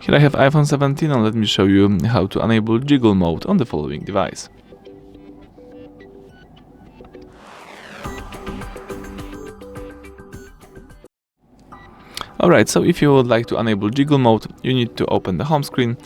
Here I have iPhone 17 and let me show you how to enable Jiggle Mode on the following device. Alright, so if you would like to enable Jiggle Mode, you need to open the home screen,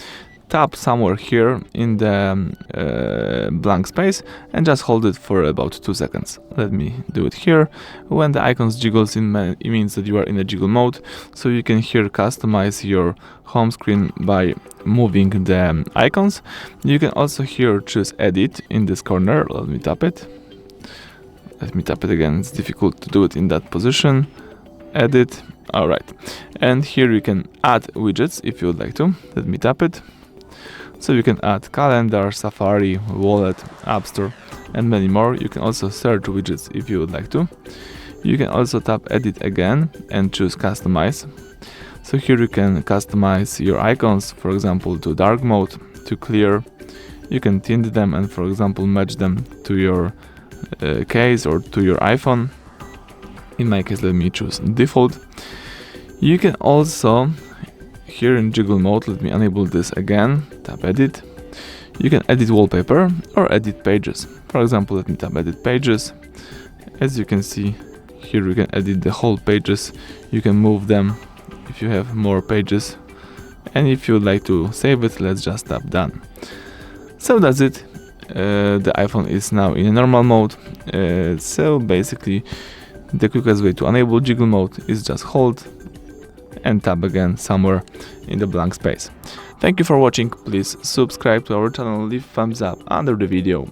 tap somewhere here in the blank space and just hold it for about 2 seconds. Let me do it here. When the icons jiggles in, it means that you are in a jiggle mode, so you can here customize your home screen by moving the icons. You can also here choose edit in this corner. Let me tap it. Let me tap it again, it's difficult to do it in that position. Edit. Alright, and here you can add widgets if you would like to. Let me tap it. So you can add calendar, Safari, wallet, App Store and many more. You can also search widgets if you would like to. You can also tap edit again and choose customize. So here you can customize your icons, for example to dark mode, to clear. You can tint them and for example match them to your case or to your iPhone. In my case, let me choose default. You can also, here in Jiggle Mode, let me enable this again, tap edit. You can edit wallpaper or edit pages. For example, let me tap edit pages. As you can see, here you can edit the whole pages. You can move them if you have more pages. And if you would like to save it, let's just tap done. So that's it. The iPhone is now in a normal mode. So basically, the quickest way to enable Jiggle Mode is just hold and tap again somewhere in the blank space. Thank you for watching. Please subscribe to our channel, leave thumbs up under the video.